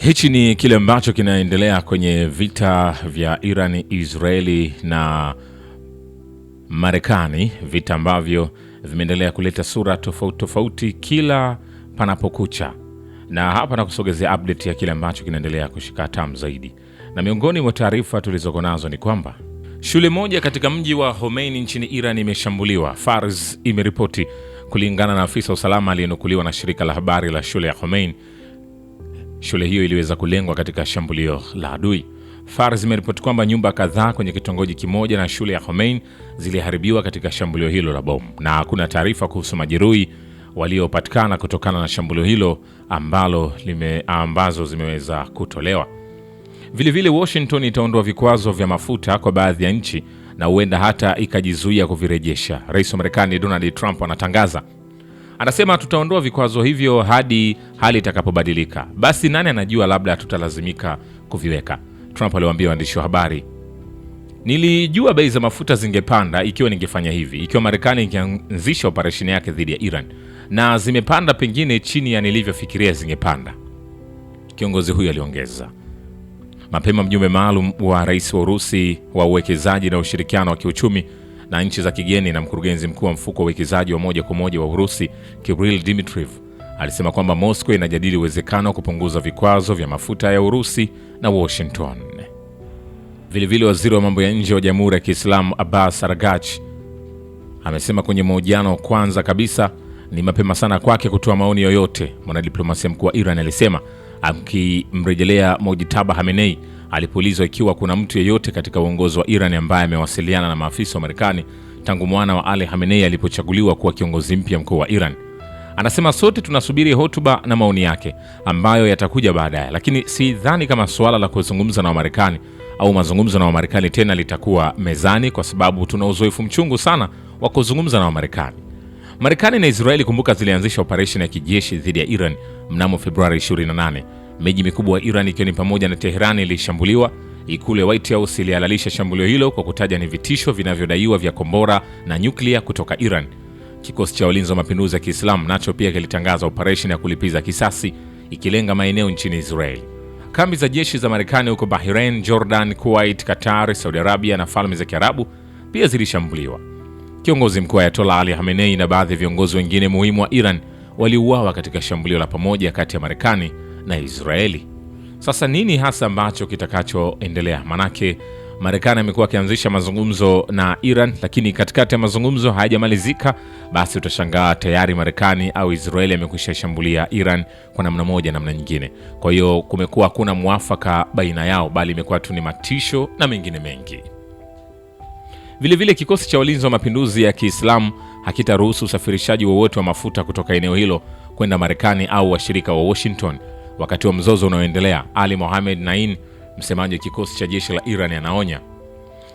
Hichi ni kile ambacho kinaendelea kwenye vita vya Iran, Israeli na Marekani, vita ambavyo vimeendelea kuleta sura tofauti kila panapokucha. Na hapa nakusogezea update ya kile ambacho kinaendelea kushika tamu zaidi. Na miongoni mwa taarifa tulizoko nazo ni kwamba shule moja katika mji wa Khomeini nchini Iran imeshambuliwa, Fars imeripoti. Kulingana na afisa usalama aliyenukuliwa na shirika la habari la shule ya Khomeini, shule hiyo iliweza kulengwa katika shambulio la adui. Fars imeripoti kwamba nyumba kadhaa kwenye kitongoji kimoja na shule ya Khomeini ziliharibiwa katika shambulio hilo la bomu, na hakuna taarifa kuhusu majeruhi waliopatikana kutokana na shambulio hilo ambazo zimeweza kutolewa. Vilevile Washington itaondoa vikwazo vya mafuta kwa baadhi ya nchi na huenda hata ikajizuia kuvirejesha. Rais wa Marekani Donald Trump anatangaza, anasema tutaondoa vikwazo hivyo hadi hali itakapobadilika. Basi nani anajua, labda tutalazimika kuviweka. Trump aliwaambia waandishi wa habari, nilijua bei za mafuta zingepanda ikiwa ningefanya hivi, ikiwa Marekani ingeanzisha operesheni yake dhidi ya Iran, na zimepanda pengine chini ya nilivyofikiria zingepanda, kiongozi huyo aliongeza. Mapema mjumbe maalum wa rais wa Urusi wa uwekezaji na ushirikiano wa kiuchumi na nchi za kigeni na mkurugenzi mkuu wa mfuko wa uwekezaji wa moja kwa moja wa Urusi, Kirill Dmitriev, alisema kwamba Moscow inajadili uwezekano wa kupunguza vikwazo vya mafuta ya Urusi na Washington. Vilevile waziri wa mambo ya nje wa Jamhuri ya Kiislamu Abbas Araghchi amesema kwenye mahojiano, kwanza kabisa ni mapema sana kwake kutoa maoni yoyote. Mwanadiplomasia mkuu wa Iran alisema, akimrejelea Mojtaba Khamenei alipoulizwa ikiwa kuna mtu yeyote katika uongozi wa Iran ambaye amewasiliana na maafisa wa Marekani tangu mwana wa Ali Khamenei alipochaguliwa kuwa kiongozi mpya mkuu wa Iran. Anasema sote tunasubiri hotuba na maoni yake ambayo yatakuja baadaye, lakini si dhani kama suala la kuzungumza na Wamarekani au mazungumzo na Wamarekani tena litakuwa mezani, kwa sababu tuna uzoefu mchungu sana wa kuzungumza na Wamarekani. Marekani na Israeli, kumbuka, zilianzisha operesheni ya kijeshi dhidi ya Iran mnamo Februari 28. Miji mikubwa wa Iran ikiwa ni pamoja na Tehran ilishambuliwa. Ikulu ya White House ilihalalisha shambulio hilo kwa kutaja ni vitisho vinavyodaiwa vya kombora na nyuklia kutoka Iran. Kikosi cha walinzi wa mapinduzi ya Kiislamu nacho pia kilitangaza operesheni ya kulipiza kisasi ikilenga maeneo nchini Israeli. Kambi za jeshi za Marekani huko Bahrain, Jordan, Kuwait, Qatar, Saudi Arabia na Falme za Kiarabu pia zilishambuliwa. Kiongozi mkuu Ayatollah Ali Khamenei na baadhi ya viongozi wengine muhimu wa Iran waliuawa katika shambulio la pamoja kati ya Marekani na Israeli. Sasa nini hasa ambacho kitakachoendelea? Manake Marekani amekuwa akianzisha mazungumzo na Iran, lakini katikati ya mazungumzo hayajamalizika, basi utashangaa tayari Marekani au Israeli amekwisha shambulia Iran kwa namna moja namna nyingine. Kwa hiyo kumekuwa hakuna mwafaka baina yao, bali imekuwa tu ni matisho na mengine mengi. Vilevile kikosi cha walinzi wa mapinduzi ya Kiislamu hakitaruhusu usafirishaji wowote wa mafuta kutoka eneo hilo kwenda Marekani au washirika wa Washington wakati wa mzozo unaoendelea. Ali Mohammed Nain, msemaji wa kikosi cha jeshi la Iran, anaonya,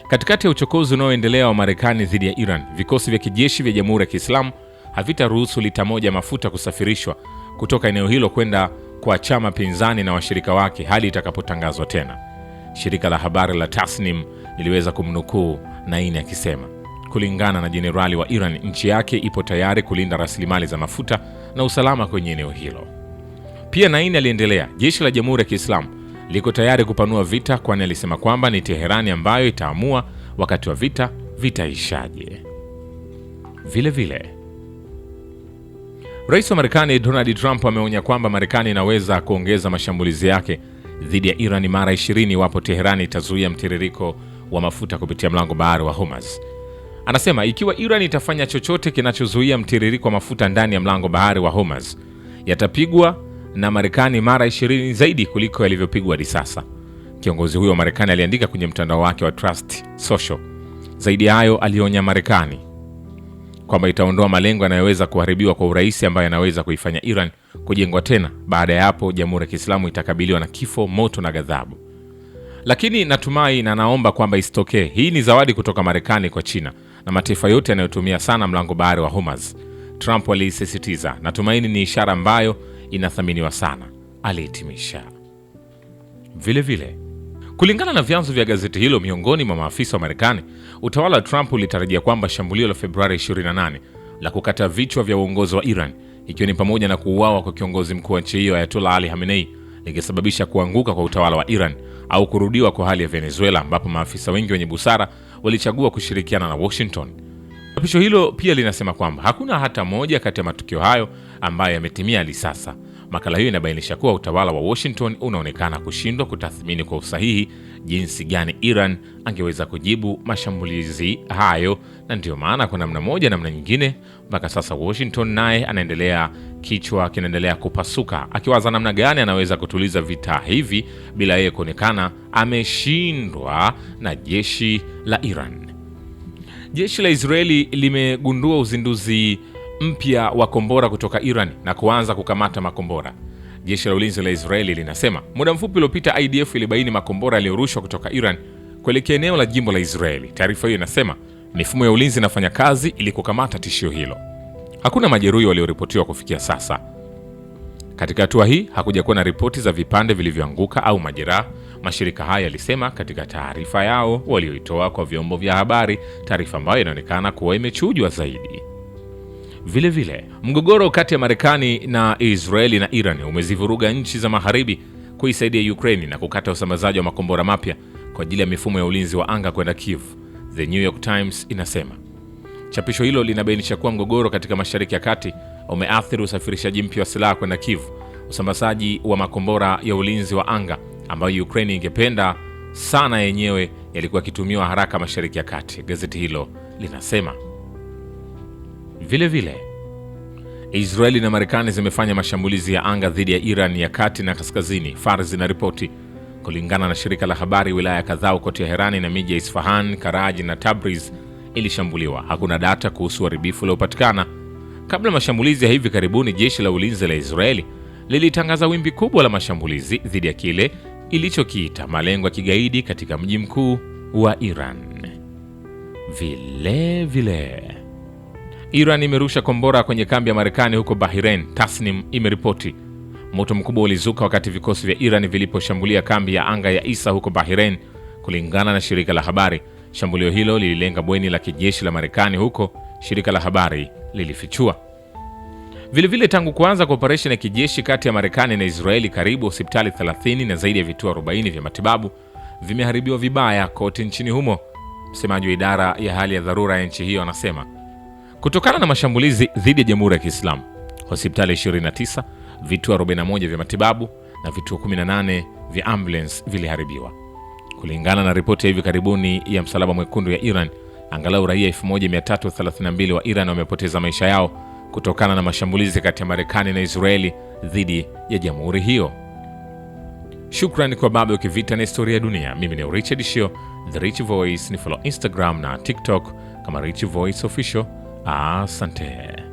katikati ya uchokozi unaoendelea wa Marekani dhidi ya Iran, vikosi vya kijeshi vya Jamhuri ya Kiislamu havitaruhusu lita moja mafuta kusafirishwa kutoka eneo hilo kwenda kwa chama pinzani na washirika wake hadi itakapotangazwa tena. Shirika la habari la Tasnim liliweza kumnukuu Nain akisema, kulingana na jenerali wa Iran, nchi yake ipo tayari kulinda rasilimali za mafuta na usalama kwenye eneo hilo. Pia Nain aliendelea, jeshi la Jamhuri ya Kiislamu liko tayari kupanua vita, kwani alisema kwamba ni Teherani ambayo itaamua wakati wa vita vitaishaje. Vilevile Rais wa Marekani Donald Trump ameonya kwamba Marekani inaweza kuongeza mashambulizi yake dhidi ya Iran mara 20 iwapo Teherani itazuia mtiririko wa mafuta kupitia mlango bahari wa Hormuz. Anasema ikiwa Iran itafanya chochote kinachozuia mtiririko wa mafuta ndani ya mlango bahari wa Hormuz, yatapigwa na Marekani mara 20 zaidi kuliko yalivyopigwa hadi sasa. Kiongozi huyo wa Marekani aliandika kwenye mtandao wake wa Trust Social. Zaidi ya hayo, alionya Marekani kwamba itaondoa malengo yanayoweza kuharibiwa kwa urahisi ambayo yanaweza kuifanya Iran kujengwa tena. Baada ya hapo, Jamhuri ya Kiislamu itakabiliwa na kifo, moto na ghadhabu. Lakini natumai na naomba kwamba isitokee. Hii ni zawadi kutoka Marekani kwa China na mataifa yote yanayotumia sana mlango bahari wa Hormuz, Trump alisisitiza. Natumaini ni ishara ambayo inathaminiwa sana, alihitimisha. Vilevile, kulingana na vyanzo vya gazeti hilo, miongoni mwa maafisa wa Marekani, utawala wa Trump ulitarajia kwamba shambulio la Februari 28 la kukata vichwa vya uongozi wa Iran, ikiwa ni pamoja na kuuawa kwa kiongozi mkuu wa nchi hiyo Ayatollah Ali Khamenei, lingesababisha kuanguka kwa utawala wa Iran au kurudiwa kwa hali ya Venezuela, ambapo maafisa wengi wenye busara walichagua kushirikiana na Washington. Chapisho hilo pia linasema kwamba hakuna hata moja kati ya matukio hayo ambayo yametimia hadi sasa. Makala hiyo inabainisha kuwa utawala wa Washington unaonekana kushindwa kutathmini kwa usahihi jinsi gani Iran angeweza kujibu mashambulizi hayo, na ndio maana kwa namna moja namna nyingine mpaka sasa Washington naye kichwa kinaendelea kupasuka, akiwaza namna gani anaweza kutuliza vita hivi bila yeye kuonekana ameshindwa na jeshi la Iran. Jeshi la Israeli limegundua uzinduzi mpya wa kombora kutoka Iran na kuanza kukamata makombora. Jeshi la ulinzi la Israeli linasema muda mfupi uliopita IDF ilibaini makombora yaliyorushwa kutoka Iran kuelekea eneo la jimbo la Israeli. Taarifa hiyo inasema mifumo ya ulinzi inafanya kazi ili kukamata tishio hilo. Hakuna majeruhi walioripotiwa kufikia sasa. Katika hatua hii hakuja kuwa na ripoti za vipande vilivyoanguka au majeraha, mashirika haya yalisema katika taarifa yao walioitoa kwa vyombo vya habari, taarifa ambayo inaonekana kuwa imechujwa zaidi. Vile mgogoro kati ya Marekani na Israeli na Iran umezivuruga nchi za magharibi kuisaidia Ukraine na kukata usambazaji wa makombora mapya kwa ajili ya mifumo ya ulinzi wa anga kwenda Kiev, The New York Times inasema. Chapisho hilo linabainisha kuwa mgogoro katika Mashariki ya Kati umeathiri usafirishaji mpya wa silaha kwenda Kiev, usambazaji wa makombora ya ulinzi wa anga ambayo Ukraine ingependa sana yenyewe yalikuwa yakitumiwa haraka Mashariki ya Kati, gazeti hilo linasema. Vile Israeli na Marekani zimefanya mashambulizi ya anga dhidi ya Iran ya kati na kaskazini, Fars inaripoti. Kulingana na shirika la habari, wilaya kadhaa huko Teherani na miji ya Isfahan, Karaji na Tabriz ilishambuliwa. Hakuna data kuhusu uharibifu uliopatikana. Kabla mashambulizi ya hivi karibuni, jeshi la ulinzi la Israeli lilitangaza wimbi kubwa la mashambulizi dhidi ya kile ilichokiita malengo ya kigaidi katika mji mkuu wa Iran. Vile Iran imerusha kombora kwenye kambi ya Marekani huko Bahrain, Tasnim imeripoti. Moto mkubwa ulizuka wakati vikosi vya Iran viliposhambulia kambi ya anga ya Isa huko Bahrain. Kulingana na shirika la habari, shambulio hilo lililenga bweni la kijeshi la Marekani huko, shirika la habari lilifichua. Vile tangu kuanza kwa operesheni ya kijeshi kati ya Marekani na Israeli, karibu hospitali 30 na zaidi ya vituo 40 vya matibabu vimeharibiwa vibaya kote nchini humo. Msemaji wa idara ya hali ya dharura ya nchi hiyo anasema kutokana na mashambulizi dhidi ya Jamhuri ya Kiislamu, hospitali 29, vituo 41 vya matibabu na vituo 18 vya ambulance viliharibiwa. Kulingana na ripoti ya hivi karibuni ya Msalaba Mwekundu ya Iran, angalau raia 1332 wa Iran wamepoteza maisha yao kutokana na mashambulizi kati ya Marekani na Israeli dhidi ya jamhuri hiyo. Shukrani kwa Babu Kivita na Historia ya Dunia. Mimi ni Richard Shio, The Rich Voice. Ni follow Instagram na TikTok kama Rich Voice Official. Asante.